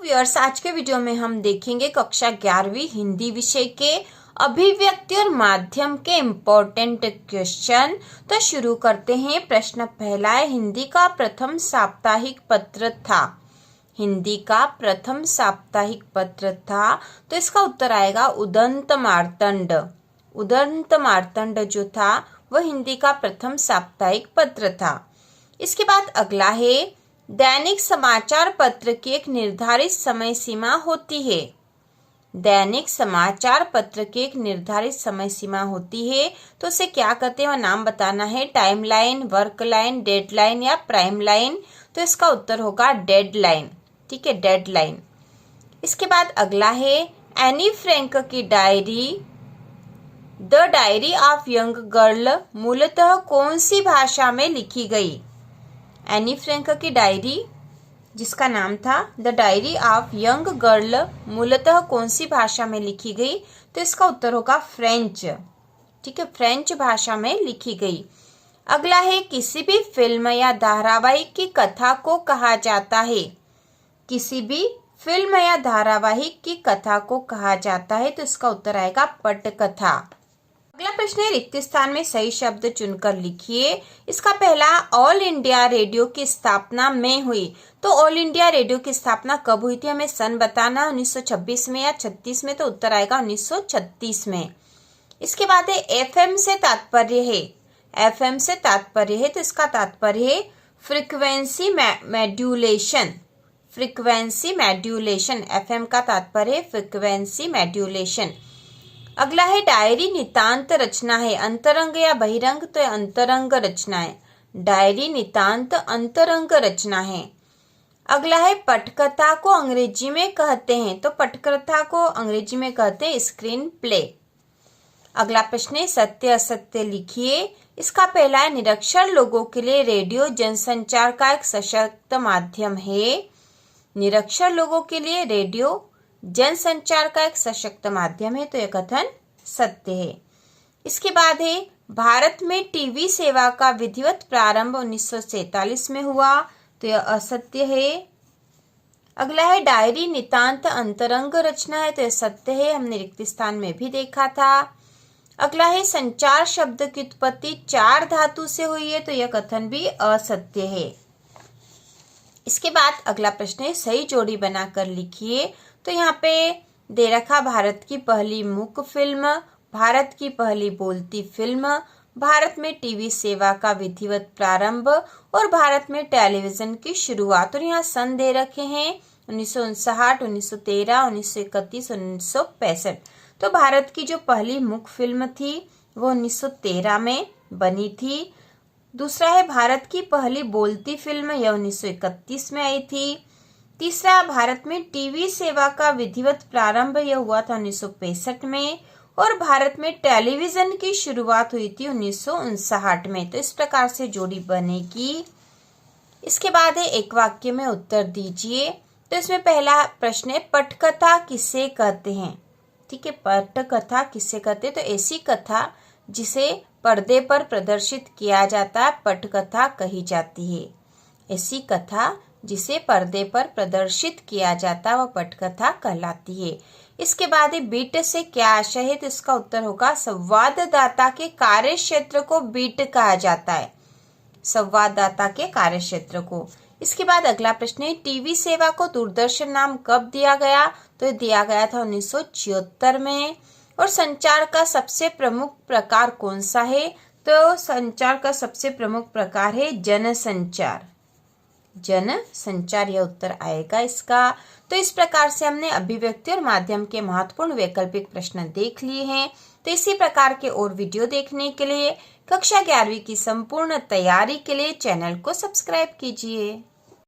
Viewers, आज के video में हम देखेंगे कक्षा 11वीं हिंदी विषय के अभिव्यक्ति और माध्यम के इम्पोर्टेंट क्वेश्चन। तो शुरू करते हैं। प्रश्न पहला है, हिंदी का प्रथम साप्ताहिक पत्र था। हिंदी का प्रथम साप्ताहिक पत्र था, तो इसका उत्तर आएगा उदंत मार्तंड। उदंत मार्तंड जो था वह हिंदी का प्रथम साप्ताहिक पत्र था। इसके बाद अगला है, दैनिक समाचार पत्र की एक निर्धारित समय सीमा होती है। दैनिक समाचार पत्र की एक निर्धारित समय सीमा होती है, तो उसे क्या कहते हैं वह नाम बताना है। Time line, work line, deadline या प्राइम लाइन। तो इसका उत्तर होगा डेडलाइन। ठीक है, डेडलाइन। इसके बाद अगला है, एनी फ्रैंक की diary the diary of young girl मूलतः कौन सी भाषा में लिखी गई। एनी फ्रैंक की डायरी जिसका नाम था the diary of young girl मूलतः कौन सी भाषा में लिखी गई। तो इसका उत्तर होगा फ्रेंच। ठीक है, फ्रेंच भाषा में लिखी गई। अगला है, किसी भी फिल्म या धारावाहिक की कथा को कहा जाता है। किसी भी फिल्म या धारावाहिक की कथा को कहा जाता है, तो इसका उत्तर आएगा पटकथा। अगला प्रश्न है, रिक्त स्थान में सही शब्द चुनकर लिखिए। इसका पहला, ऑल इंडिया रेडियो की स्थापना में हुई। तो ऑल इंडिया रेडियो की स्थापना कब हुई थी, हमें सन बताना। 1926 में या 36 में। तो उत्तर आएगा 1936 में। इसके बाद है, एफएम से तात्पर्य है। एफएम से तात्पर्य है, तो इसका तात्पर्य है frequency modulation. Frequency modulation, FM का तात्पर्य है फ्रीक्वेंसी मॉड्यूलेशन। अगला है, डायरी नितांत रचना है। अंतरंग या बहिरंग, तो अंतरंग रचना है। डायरी नितांत अंतरंग रचना है। अगला है, पटकथा को अंग्रेजी में कहते हैं। तो पटकथा को अंग्रेजी में कहते हैं स्क्रीन प्ले। अगला प्रश्न है, सत्य असत्य लिखिए। इसका पहला है, निरक्षर लोगों के लिए रेडियो जनसंचार का एक सशक्त माध्यम है। निरक्षर लोगों के लिए रेडियो जनसंचार का एक सशक्त माध्यम है, तो यह कथन सत्य है। इसके बाद है, भारत में टीवी सेवा का विधिवत प्रारंभ 1947 में हुआ, तो यह असत्य है। अगला है, डायरी नितांत अंतरंग रचना है, तो यह सत्य है, हमने रिक्त स्थान में भी देखा था। अगला है, संचार शब्द की उत्पत्ति 4 धातु से हुई है, तो यह कथन भी असत्य है। इसके बाद अगला प्रश्न है, सही जोड़ी बनाकर लिखिए। तो यहाँ पे दे रखा, भारत की पहली मूक फिल्म, भारत की पहली बोलती फिल्म, भारत में टीवी सेवा का विधिवत प्रारंभ और भारत में टेलीविजन की शुरुआत। और यहाँ सन दे रखे हैं 1959, 1913, 1931, 1965। तो भारत की जो पहली मूक फिल्म थी वो 1913 में बनी थी। दूसरा है, भारत की पहली बोलती फिल्म, यह 1931 में आई थी। तीसरा, भारत में टीवी सेवा का विधिवत प्रारंभ यह हुआ था 1965 में। और भारत में टेलीविजन की शुरुआत हुई थी 1959 में। तो इस प्रकार से जोड़ी बनेगी। इसके बाद है, एक वाक्य में उत्तर दीजिए। तो इसमें पहला प्रश्न है, पटकथा किसे कहते हैं। ठीक है, पटकथा किसे कहते हैं। तो ऐसी कथा जिसे पर्दे पर प्रदर्शित किया जाता है, पटकथा कही जाती है। ऐसी कथा जिसे पर्दे पर प्रदर्शित किया जाता है वह पटकथा कहलाती है। इसके बाद बीट से क्या आशय है, तो इसका उत्तर होगा संवाददाता के कार्य क्षेत्र को बीट कहा जाता है। संवाददाता के कार्य क्षेत्र को। इसके बाद अगला प्रश्न है, टीवी सेवा को दूरदर्शन नाम कब दिया गया। तो दिया गया था 1976 में। और संचार का सबसे प्रमुख प्रकार कौन सा है। तो संचार का सबसे प्रमुख प्रकार है जनसंचार। जनसंचार यह उत्तर आएगा इसका। तो इस प्रकार से हमने अभिव्यक्ति और माध्यम के महत्वपूर्ण वैकल्पिक प्रश्न देख लिए हैं। तो इसी प्रकार के और वीडियो देखने के लिए कक्षा 11वीं की संपूर्ण तैयारी के लिए चैनल को सब्सक्राइब कीजिए।